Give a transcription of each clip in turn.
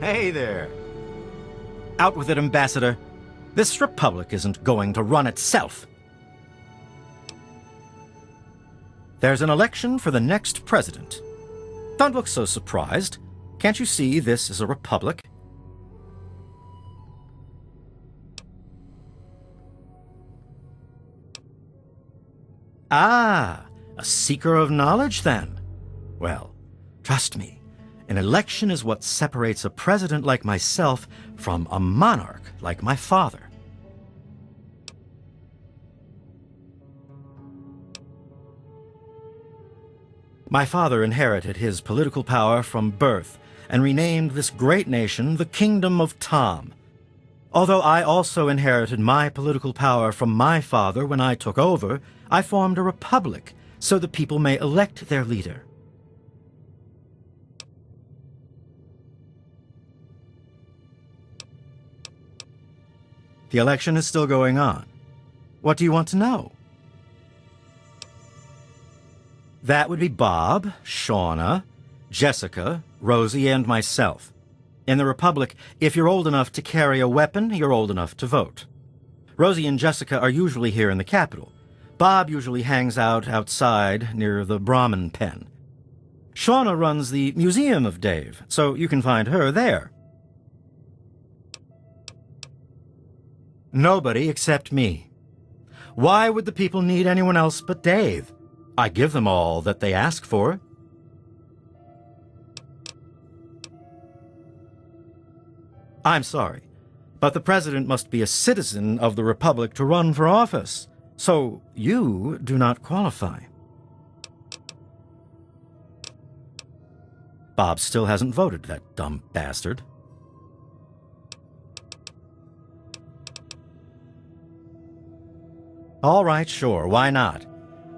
Hey there. Out with it, Ambassador. This republic isn't going to run itself. There's an election for the next president. Don't look so surprised. Can't you see this is a republic? Ah, a seeker of knowledge, then? Well, trust me, an election is what separates a president like myself from a monarch like my father. My father inherited his political power from birth and renamed this great nation the Kingdom of Tom. Although I also inherited my political power from my father when I took over, I formed a republic so the people may elect their leader. The election is still going on. What do you want to know? That would be Bob, Shauna, Jessica, Rosie, and myself. In the Republic, if you're old enough to carry a weapon, you're old enough to vote. Rosie and Jessica are usually here in the capital. Bob usually hangs out outside near the Brahmin pen. Shauna runs the Museum of Dave, so you can find her there. Nobody except me. Why would the people need anyone else but Dave? I give them all that they ask for. I'm sorry, but the president must be a citizen of the Republic to run for office, so you do not qualify. Bob still hasn't voted, that dumb bastard. All right, sure, why not?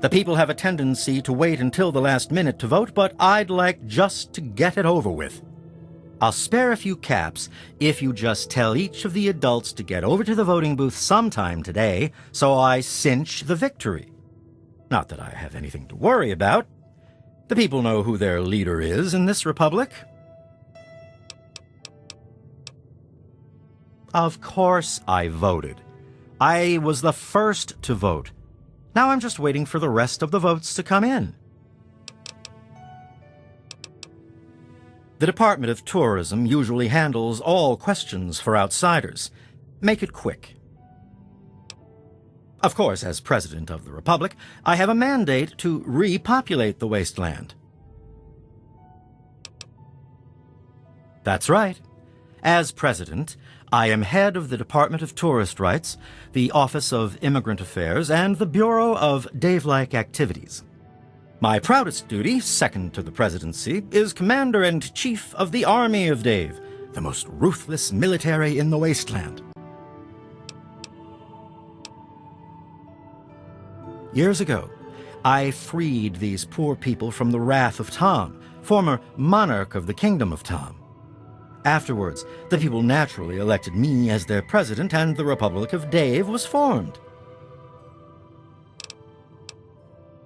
The people have a tendency to wait until the last minute to vote, but I'd like just to get it over with. I'll spare a few caps if you just tell each of the adults to get over to the voting booth sometime today, so I cinch the victory. Not that I have anything to worry about. The people know who their leader is in this republic. Of course I voted. I was the first to vote. Now I'm just waiting for the rest of the votes to come in. The Department of Tourism usually handles all questions for outsiders. Make it quick. Of course, as President of the Republic, I have a mandate to repopulate the wasteland. That's right. As President, I am head of the Department of Tourist Rights, the Office of Immigrant Affairs, and the Bureau of Dave-like Activities. My proudest duty, second to the presidency, is Commander-in-Chief of the Army of Dave, the most ruthless military in the wasteland. Years ago, I freed these poor people from the wrath of Tom, former monarch of the Kingdom of Tom. Afterwards, the people naturally elected me as their president, and the Republic of Dave was formed.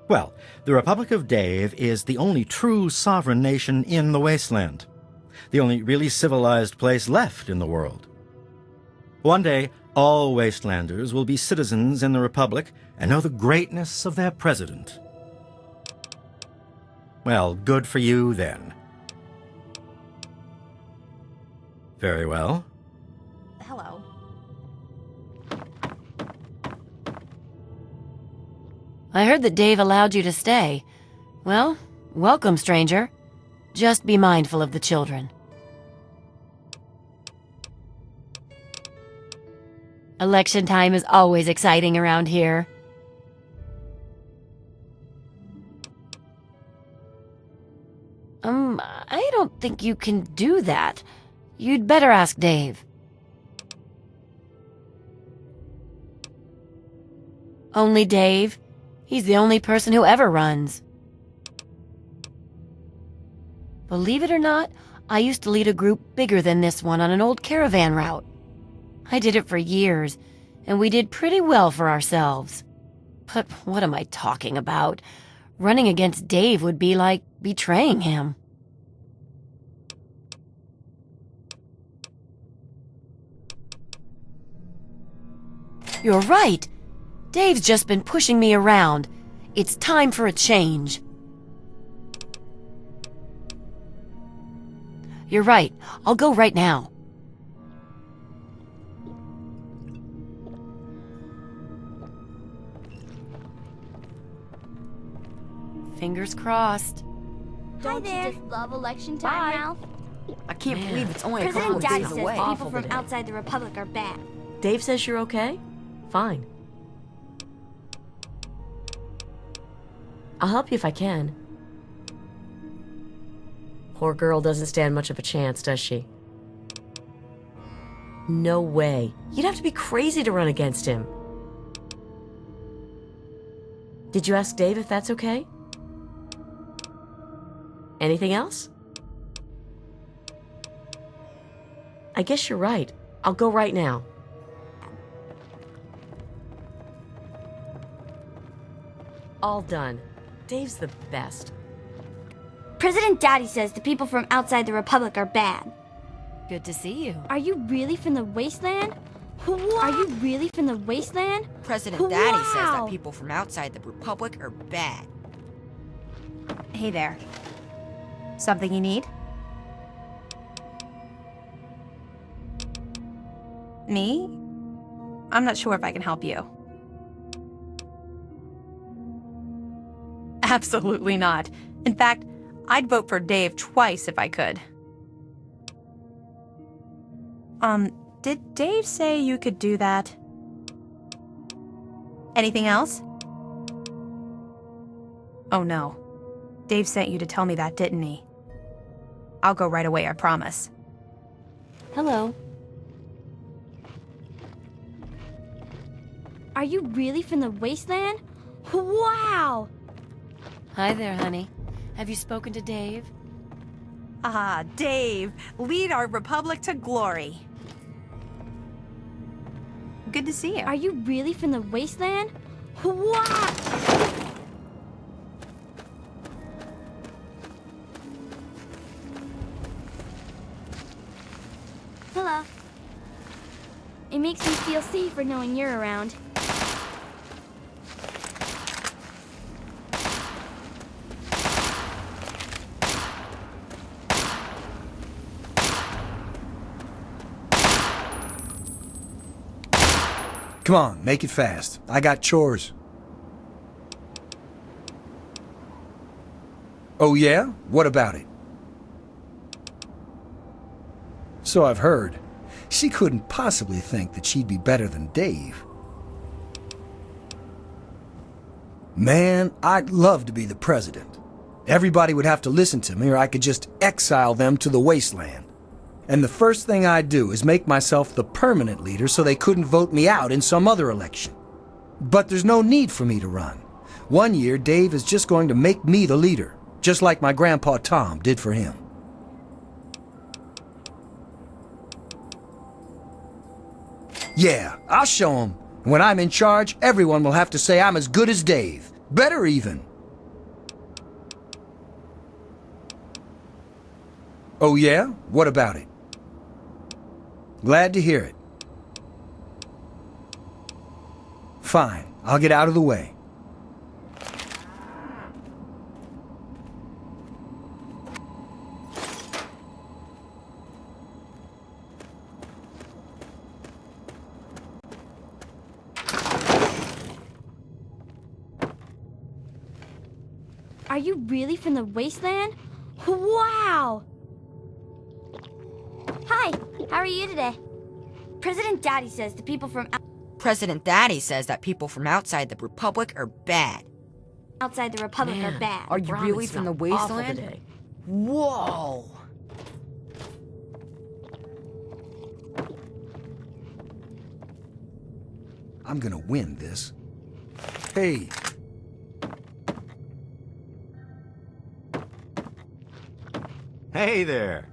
Well, the Republic of Dave is the only true sovereign nation in the wasteland, the only really civilized place left in the world. One day, all wastelanders will be citizens in the Republic and know the greatness of their president. Well, good for you, then. Very well. Hello. I heard that Dave allowed you to stay. Well, welcome, stranger. Just be mindful of the children. Election time is always exciting around here. I don't think you can do that. You'd better ask Dave. Only Dave? He's the only person who ever runs. Believe it or not, I used to lead a group bigger than this one on an old caravan route. I did it for years, and we did pretty well for ourselves. But what am I talking about? Running against Dave would be like betraying him. You're right. Dave's just been pushing me around. It's time for a change. You're right. I'll go right now. Fingers crossed. Don't you just love election time, Ralph? I can't believe it's only a couple President of Daddy days says away. people from outside the Republic are bad. Dave says you're okay? Fine. I'll help you if I can. Poor girl doesn't stand much of a chance, does she? No way. You'd have to be crazy to run against him. Did you ask Dave if that's okay? Anything else? I guess you're right. I'll go right now. All done. Dave's the best. President Daddy says the people from outside the Republic are bad. Good to see you. Are you really from the wasteland? Are you really from the wasteland? President Daddy says that people from outside the Republic are bad. Hey there. Something you need? Me? I'm not sure if I can help you. Absolutely not. In fact, I'd vote for Dave twice if I could. Did Dave say you could do that? Anything else? Oh no. Dave sent you to tell me that, didn't he? I'll go right away, I promise. Hello. Are you really from the wasteland? Wow! Hi there, honey. Have you spoken to Dave? Ah, Dave, lead our republic to glory. Good to see you. Are you really from the wasteland? Wow! Hello. It makes me feel safer knowing you're around. Come on, make it fast. I got chores. Oh yeah? What about it? So I've heard. She couldn't possibly think that she'd be better than Dave. Man, I'd love to be the president. Everybody would have to listen to me or I could just exile them to the wasteland. And the first thing I'd do is make myself the permanent leader so they couldn't vote me out in some other election. But there's no need for me to run. One year, Dave is just going to make me the leader, just like my grandpa Tom did for him. Yeah, I'll show him. When I'm in charge, everyone will have to say I'm as good as Dave. Better even. Oh yeah? What about it? Glad to hear it. Fine, I'll get out of the way. Are you really from the wasteland? Wow! Hi, how are you today? President Daddy says the people from President Daddy says that people from outside the Republic are bad. outside the Republic are bad. Are you really from the wasteland? Today. Whoa! I'm gonna win this. Hey. Hey there.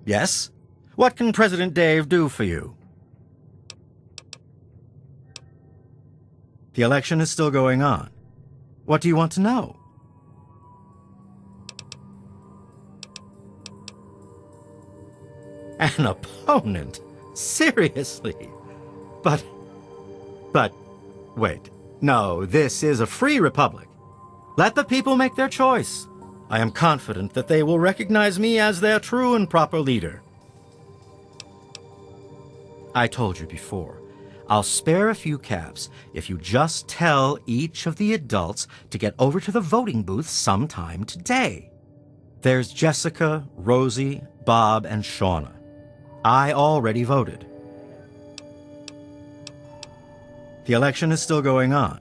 Yes? What can President Dave do for you? The election is still going on. What do you want to know? An opponent? Seriously? But But, wait. No, this is a free republic. Let the people make their choice. I am confident that they will recognize me as their true and proper leader. I told you before, I'll spare a few caps if you just tell each of the adults to get over to the voting booth sometime today. There's Jessica, Rosie, Bob, and Shauna. I already voted. The election is still going on.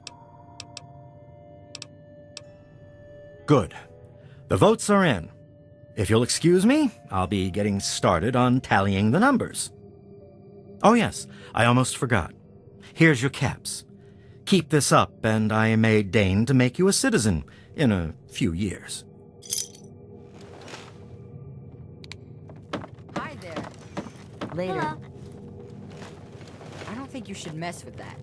Good. The votes are in. If you'll excuse me, I'll be getting started on tallying the numbers. Oh yes, I almost forgot. Here's your caps. Keep this up, and I may deign to make you a citizen in a few years. Hi there. Later. Hello. I don't think you should mess with that.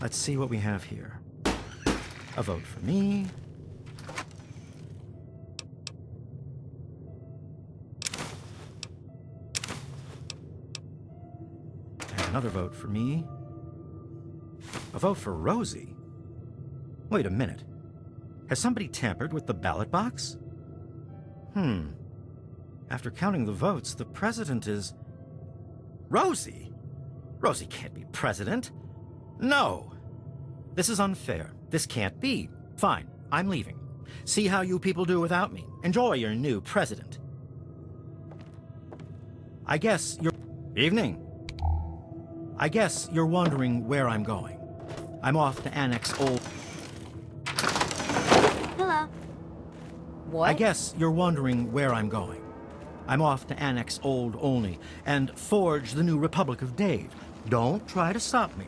Let's see what we have here. A vote for me. And another vote for me. A vote for Rosie. Wait a minute. Has somebody tampered with the ballot box? After counting the votes, the president is... Rosie? Rosie can't be president. No. This is unfair. This can't be. Fine, I'm leaving. See how you people do without me. Enjoy your new president. I guess you're... Evening. I guess you're wondering where I'm going. I'm off to annex Old... Hello. What? I guess you're wondering where I'm going. I'm off to annex Old Olney and forge the new Republic of Dave. Don't try to stop me.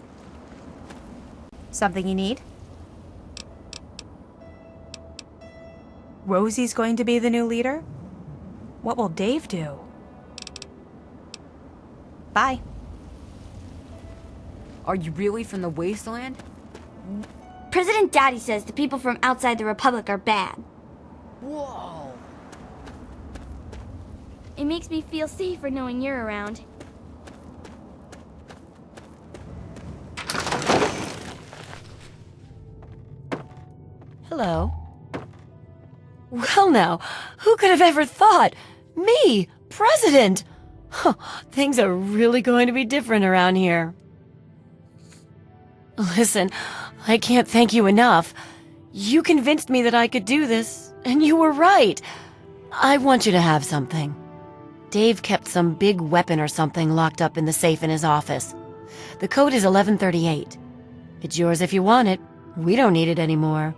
Something you need? Rosie's going to be the new leader? What will Dave do? Bye. Are you really from the wasteland? President Daddy says the people from outside the Republic are bad. Whoa! It makes me feel safer knowing you're around. Hello. Well now, who could have ever thought? Me, president! Huh, things are really going to be different around here. Listen, I can't thank you enough. You convinced me that I could do this, and you were right. I want you to have something. Dave kept some big weapon or something locked up in the safe in his office. The code is 1138. It's yours if you want it. We don't need it anymore.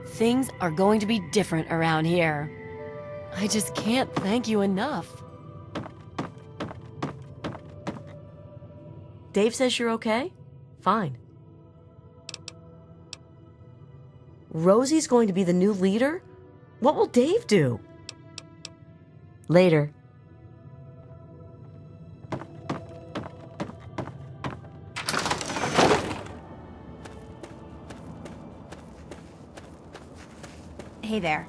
Things are going to be different around here. I just can't thank you enough. Dave says you're okay? Fine. Rosie's going to be the new leader? What will Dave do? Later. Hey there.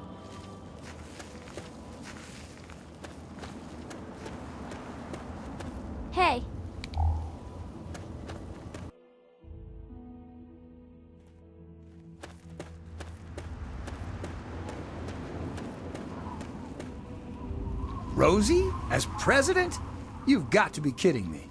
Hey. Rosie? As president? You've got to be kidding me.